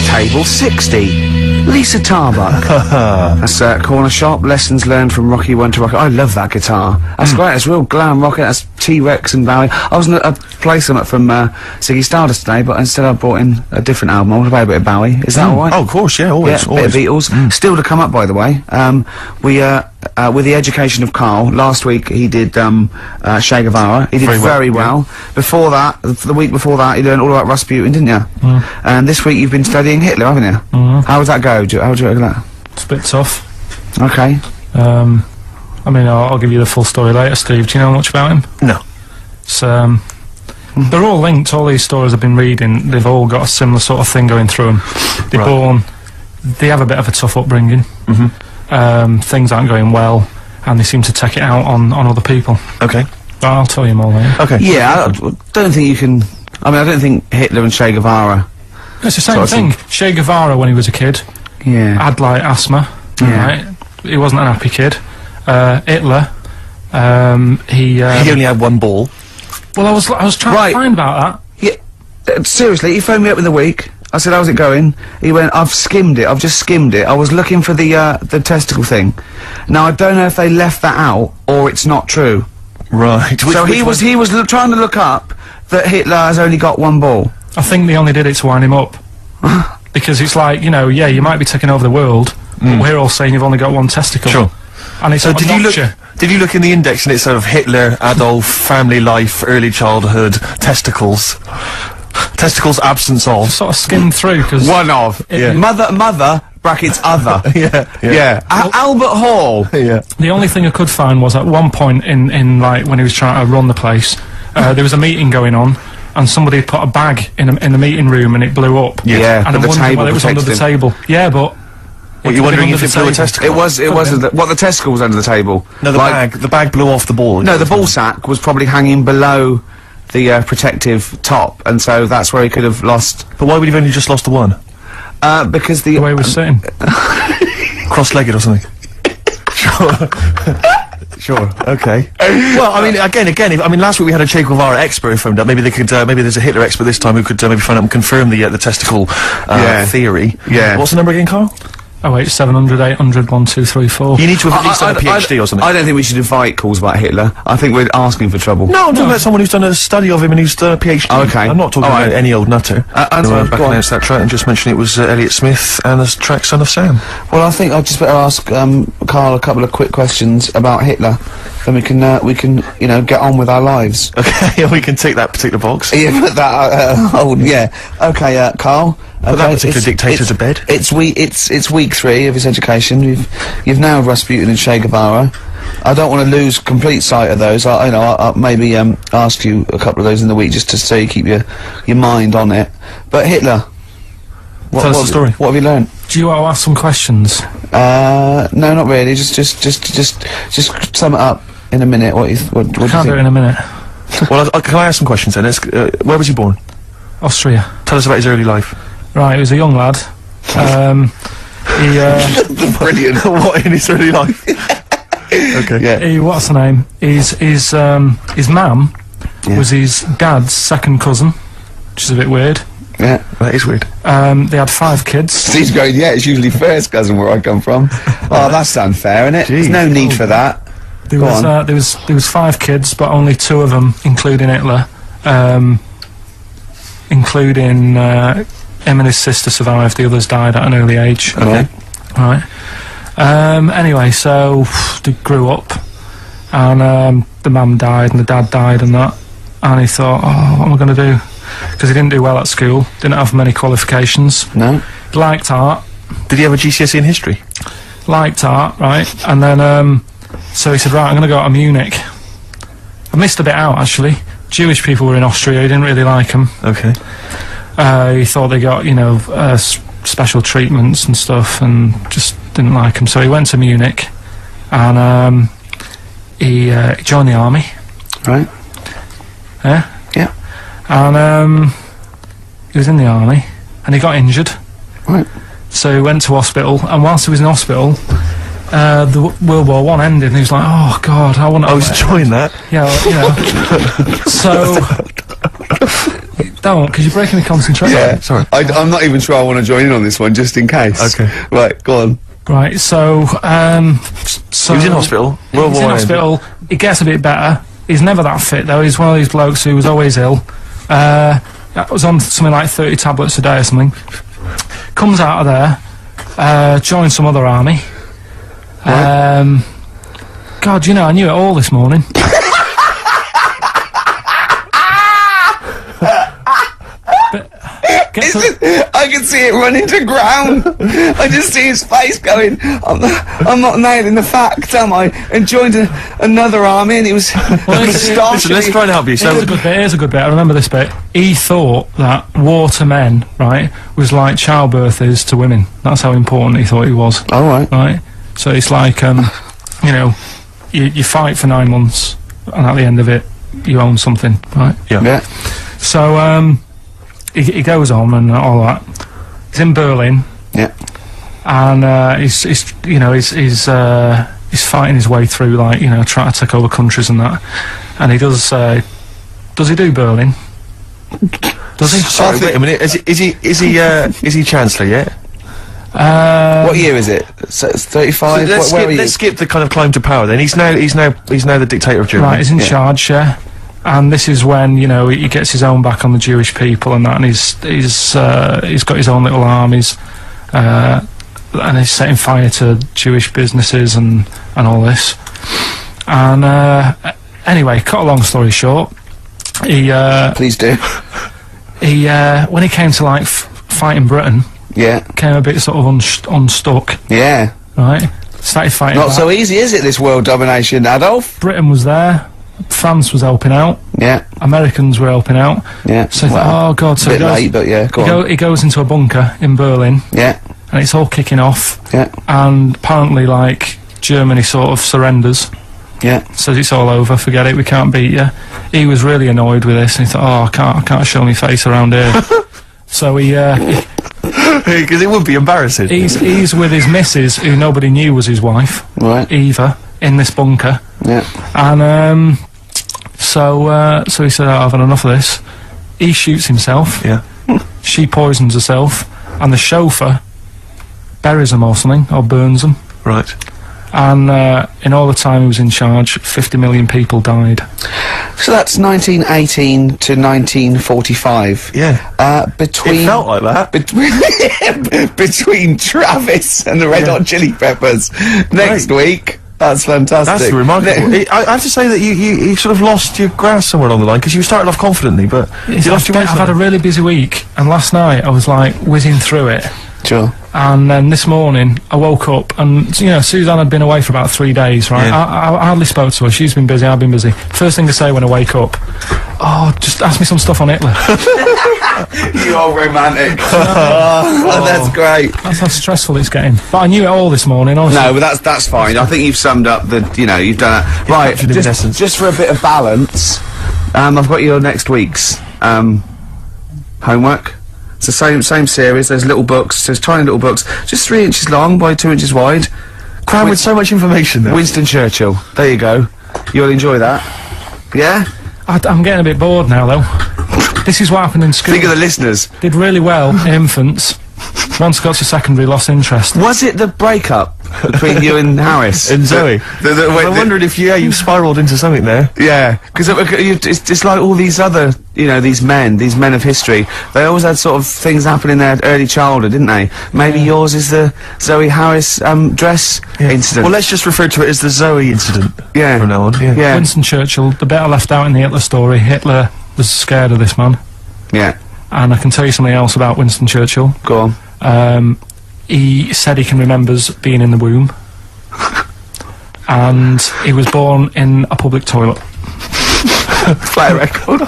table 60. Lisa Tarbuck. That's corner shop. Lessons learned from Rocky One to Rocky. I love that guitar. That's great. It's real glam rock. That's T-Rex and Bowie. I was gonna play something from Ziggy Stardust today, but instead I brought in a different album. I want to play a bit of Bowie. Is that all right? Oh, of course, yeah, always. Yeah, bit of Beatles. Still to come up, by the way. With the education of Karl, last week he did Che Guevara. He did very well. Before that, the week before that, he learned all about Rasputin, didn't you? And this week you've been studying Hitler, haven't you? How does that go? How do you reckon that? It's a bit tough. Okay. I mean, I'll give you the full story later, Steve. Do you know much about him? No. It's, they're all linked. All these stories I've been reading, they've all got a similar sort of thing going through them. They're born... They have a bit of a tough upbringing. Things aren't going well, and they seem to take it out on other people. Okay. But I'll tell you more later. Okay. Yeah, I don't think you can... I mean, I don't think Hitler and Che Guevara... It's the same thing. Che Guevara, when he was a kid, had, like, asthma. Right? He wasn't an happy kid. Hitler, he only had one ball. Well, I was trying to find about that. Yeah, seriously, he phoned me up in the week. I said, how's it going? He went, I've skimmed it, I've just skimmed it. I was looking for the testicle thing. Now, I don't know if they left that out, or it's not true. Right. So he was trying to look up that Hitler has only got one ball. I think they only did it to wind him up. Because it's like, you know, yeah, you might be taking over the world, but we're all saying you've only got one testicle. Sure. And it's so did you look in the index and it's sort of Hitler, Adolf, family life, early childhood, testicles? Testicles, absence of. Sort of skimmed through, because... One of. Mother, brackets other. Albert Hall. The only thing I could find was at one point in like, when he was trying to run the place, there was a meeting going on, and somebody had put a bag in the meeting room and it blew up. And I'm wondering whether it was under the table. Yeah, but... What, you're wondering if it blew a testicle? It was the testicle was under the table. No, the bag blew off the ball. No, the ball sack was probably hanging below the protective top, and so that's where he could have lost. But why would he have only just lost the one? Because the way he was sitting. Cross-legged or something. Sure. Okay. Well, I mean, again. I mean, last week we had a Che Guevara expert who phoned up. Maybe they could. Maybe there's a Hitler expert this time who could maybe find out and confirm the testicle theory. Yeah. What's the number again, Karl? 08700 800 1234. You need to have at least done a PhD or something. I don't think we should invite calls about Hitler. I think we're asking for trouble. No, I'm talking about someone who's done a study of him and who's done a PhD. Okay. I'm not talking about any old nutter. Back announced that track and just mentioned it was Elliott Smith and the track Son of Sam. Well, I think I'd just better ask Karl a couple of quick questions about Hitler. Then we can, you know, get on with our lives. Okay, we can take that particular box. Yeah, put that, Okay, Karl. Put that particular dictator to bed. It's week 3 of his education. You've nailed Rasputin and Che Guevara. I don't want to lose complete sight of those. I'll maybe ask you a couple of those in the week just to so you keep your mind on it. But Hitler. Tell us the story. What have you learned? Do you want to ask some questions? No, not really. Just sum it up in a minute. What do you think? Can't do it in a minute. Well, can I ask some questions then? Where was he born? Austria. Tell us about his early life. Right, he was a young lad. Brilliant. What in his early life? Okay. Yeah. What's the name? His mum was his dad's second cousin, which is a bit weird. Yeah, that is weird. They had 5 kids. He's going, yeah, it's usually first cousin where I come from. Oh, that's unfair, isn't it? There's no need for that. There was 5 kids, but only 2 of them, including Hitler, including him and his sister survived. The others died at an early age. Okay. Right. Anyway, so they grew up, and the mum died and the dad died and that, and he thought, oh, what am I going to do? Because he didn't do well at school, didn't have many qualifications. No. Liked art. Did he have a GCSE in history? Liked art, right? And then, so he said, right, I'm going to go to Munich. I missed a bit out, actually. Jewish people were in Austria, he didn't really like them. Okay. He thought they got, you know, special treatments and stuff, and just didn't like them. So he went to Munich, and he joined the army. Right. Yeah? Yeah. And he was in the army, and he got injured. Right. So he went to hospital, and whilst he was in hospital, the World War I ended, and he was like, oh God, I want to... I was enjoying that. Yeah, well, you know. So... Don't, because you're breaking my concentration. Yeah, sorry. I'm not even sure I want to join in on this one, just in case. Okay. Right, go on. Right, so He was in hospital. He's in hospital. He gets a bit better. He's never that fit, though. He's one of these blokes who was always ill. Was on something like 30 tablets a day or something. Comes out of there, joins some other army. God, you know, I knew it all this morning. I can see it running to ground. I just see his face going, I'm not nailing the fact, am I? And joined another army, and he was Listen, let's try and help you. So Here's a good bit. I remember this bit. He thought that war to men, right, was like childbirth is to women. That's how important he thought he was. All right. Right? So it's like, you know, you fight for 9 months, and at the end of it, you own something, right? Yeah. So, he goes on and all that. He's in Berlin. Yeah. And he's fighting his way through, like, you know, trying to take over countries and that. And he does he do Berlin? Does he? sorry, wait a minute. Is he Chancellor yet? What year is it? So it's 35. So let's skip the kind of climb to power. Then he's now the dictator of Germany. Right, he's in charge, yeah. And this is when, you know, he gets his own back on the Jewish people and that, and he's got his own little armies, and he's setting fire to Jewish businesses and all this. And anyway, cut a long story short, he Please do. he when he came to like fighting Britain, Yeah. came a bit sort of unstuck, Yeah. right? Started fighting. Not back. so easy, is it, this world domination, Adolf? Britain was there. France was helping out. Yeah. Americans were helping out. Yeah. So he thought, oh God, so a bit late, but yeah, go on. he goes into a bunker in Berlin, Yeah. and it's all kicking off. Yeah. And apparently, like, Germany sort of surrenders, Yeah. says it's all over, forget it, we can't beat you. He was really annoyed with this, and he thought, oh, I can't show my face around here. So Because it would be embarrassing. he's with his missus, who nobody knew was his wife, Right. Eva, in this bunker. Yeah. And so he said, I've had enough of this. He shoots himself. Yeah. She poisons herself, and the chauffeur buries them or something, or burns them. Right. And in all the time he was in charge, 50 million people died. So that's 1918 to 1945. Yeah. Between It felt like that. between Travis and the Red Hot Chili Peppers. Next week. That's fantastic. That's remarkable. I have to say that you sort of lost your grasp somewhere along the line, because you started off confidently, but you lost your I've had a really busy week, and last night I was like whizzing through it. Sure. And then this morning I woke up, and you know, Suzanne had been away for about 3 days, right? Yeah. I hardly spoke to her. She's been busy, I've been busy. First thing I say when I wake up, oh, just ask me some stuff on Hitler. You are romantic. Oh, that's great. That's how stressful it's getting. But I knew it all this morning, honestly. No, but that's fine. I think you've summed up the, you know, you've done that. Right, captured it in essence. just for a bit of balance, I've got your next week's homework. It's the same series. There's little books. There's tiny little books, just 3 inches long by 2 inches wide. Crammed with so much information there. Winston Churchill. There you go. You'll enjoy that. Yeah? I'm getting a bit bored now, though. This is what happened in school. Think of the listeners. Did really well in infants. Once got to secondary, lost interest. Was it the breakup between you and Harris? And Zoe. I wondered if you spiralled into something there. Yeah, because it's like all these other, you know, these men of history. They always had sort of things happen in their early childhood, didn't they? Maybe yours is the Zoe Harris dress incident. Well, let's just refer to it as the Zoe incident. Yeah. From now on. Yeah. Yeah. Winston Churchill, the bit I left out in the Hitler story, Hitler was scared of this man. Yeah. And I can tell you something else about Winston Churchill. Go on. He said he can remember being in the womb. And he was born in a public toilet. Play a record.